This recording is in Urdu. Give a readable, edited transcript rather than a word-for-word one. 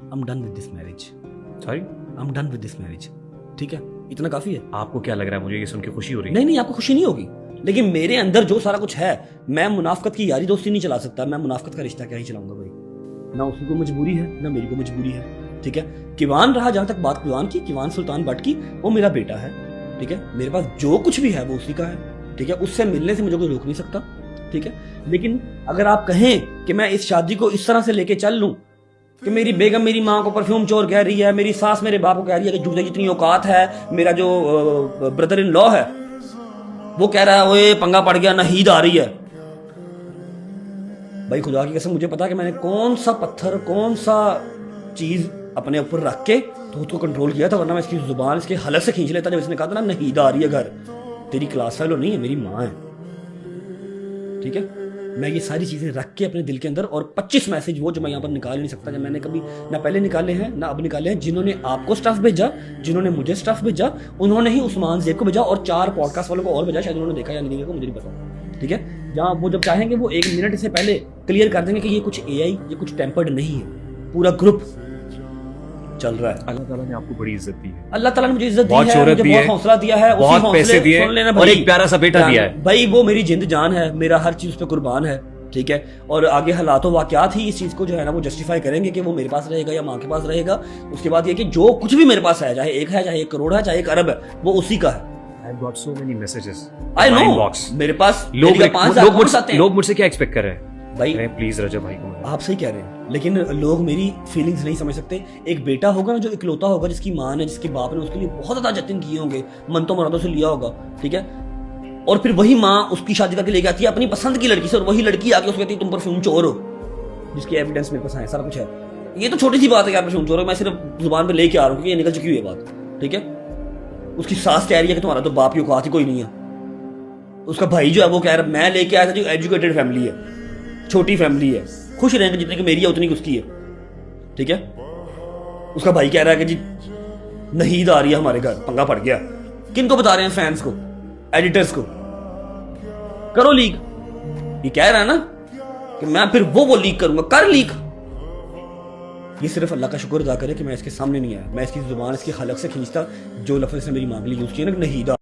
I'm done with this marriage. Sorry? I'm done with this marriage. ٹھیک ہے, اتنا کافی ہے. آپ کو کیا لگ رہا ہے, مجھے یہ سن کے خوشی ہو رہی ہے؟ نہیں, آپ کو خوشی نہیں ہوگی, لیکن میرے اندر جو سارا کچھ ہے, میں منافقت کی یاری دوستی نہیں چلا سکتا. میں منافقت کا رشتہ کیا ہی چلاؤں گا بھائی. نہ اسی کو مجبوری ہے, نہ میری کو مجبوری ہے. ٹھیک ہے, کیوان رہا, جہاں تک بات کیوان کی, کیوان سلطان بٹ کی, وہ میرا بیٹا ہے. ٹھیک ہے, میرے پاس جو کچھ بھی ہے وہ اسی کا ہے. ٹھیک ہے, اس سے ملنے سے مجھے کوئی روک نہیں سکتا. ٹھیک ہے, لیکن اگر آپ کہیں کہ میں اس شادی کو اس طرح سے لے کے چل لوں کہ میری بیگم میری ماں کو پرفیوم چور کہہ رہی ہے, میری ساس میرے باپ کو کہہ رہی ہے کہ جوتے جتنی اوقات ہے, میرا جو بردر ان لا ہے وہ کہہ رہا ہے اوے پنگا پڑ گیا, نہید آ رہی ہے. بھائی خدا کی قسم مجھے پتا کہ میں نے کون سا پتھر, کون سا چیز اپنے اوپر رکھ کے تو اس کو کنٹرول کیا تھا, ورنہ میں اس کی زبان اس کے حلق سے کھینچ لیتا جب اس نے کہا تھا نا نہید آ رہی ہے گھر. تیری کلاس فیلو نہیں ہے, میری ماں ہے. ٹھیک ہے, میں یہ ساری چیزیں رکھ کے اپنے دل کے اندر, اور 25 میسج وہ جو میں یہاں پر نکال نہیں سکتا, جب میں نے کبھی نہ پہلے نکالے ہیں نہ اب نکالے ہیں. جنہوں نے آپ کو سٹف بھیجا, جنہوں نے مجھے سٹف بھیجا, انہوں نے ہی عثمان زیب کو بھیجا, اور 4 پوڈ کاسٹ والوں کو اور بھیجا, شاید انہوں نے دیکھا یا نہیں دیکھا مجھے نہیں پتا. ٹھیک ہے, جہاں وہ جب چاہیں گے وہ 1 منٹ سے پہلے کلیئر کر دیں گے کہ یہ کچھ اے آئی, یہ کچھ ٹیمپرڈ نہیں ہے, پورا گروپ چل رہا ہے. اللہ تعالیٰ نے آپ کو بڑی عزت دی ہے, اللہ تعالیٰ نے مجھے عزت دی بہت ہے, شہرت مجھے دی ہے, بہت حوصلہ دیا ہے, بہت پیسے دیے اور ایک پیارا سا بیٹا دیا ہے. بھائی وہ میری جند جان ہے, میرا ہر چیز پہ قربان ہے. ٹھیک ہے, اور آگے حالات و واقعات ہی اس چیز کو جو ہے نا وہ جسٹیفائی کریں گے کہ وہ میرے پاس رہے گا یا ماں کے پاس رہے گا. اس کے بعد یہ کہ جو کچھ بھی میرے پاس ہے, چاہے 1 ہے, چاہے 1 کروڑ ہے, چاہے 1 ارب ہے, وہ اسی کا ہے. I've got so many messages. I know, میرے پاس لوگ مجھ سے کیا ایکسپیکٹ کر رہے ہیں بھائی. پلیز رجب بھائی کو, آپ صحیح کہہ رہے ہیں, لیکن لوگ میری فیلنگز نہیں سمجھ سکتے. ایک بیٹا ہوگا نا جو اکلوتا ہوگا, جس کی ماں نے, جس کے باپ نے اس کے لیے بہت زیادہ جتن کیے ہوں گے, منتوں مرادوں سے لیا ہوگا. ٹھیک ہے, اور پھر وہی ماں اس کی شادی کر کے لے کے آتی ہے اپنی پسند کی لڑکی سے, اور وہی لڑکی آ کے اس کو کہتی ہے تم پرفیوم چور ہو, جس کی ایویڈنس میرے پاس ہے, سارا کچھ ہے. یہ تو چھوٹی سی بات ہے کہ آپ پرفیوم چور ہو, میں صرف زبان پہ لے کے آ رہا ہوں کہ یہ نکل چکی ہوئی ہے بات. ٹھیک ہے, اس کی ساس کہہ رہی ہے کہ تمہارا تو باپ کی اوقات ہی کوئی نہیں ہے. اس کا بھائی جو ہے وہ کہہ رہا ہے میں لے کے آیا تھا جو ایجوکیٹڈ فیملی ہے, چھوٹی فیملی ہے, خوش رہیں گے جتنی کہ میری ہے اتنی کہ اس کی ہے. ٹھیک ہے, اس کا بھائی کہہ رہا ہے کہ جی نہید آ رہی ہے ہمارے گھر, پنگا پڑ گیا. کن کو بتا رہے ہیں؟ فینس کو, ایڈیٹرز کو. کرو لیک. یہ کہہ رہا ہے نا کہ میں پھر وہ لیک کروں گا, کر لیک. یہ صرف اللہ کا شکر ادا کرے کہ میں اس کے سامنے نہیں آیا. میں اس کی زبان, اس کی حلق سے کھینچتا جو لفظ نے میری ماں کے لیے یوز کیا نا, نہید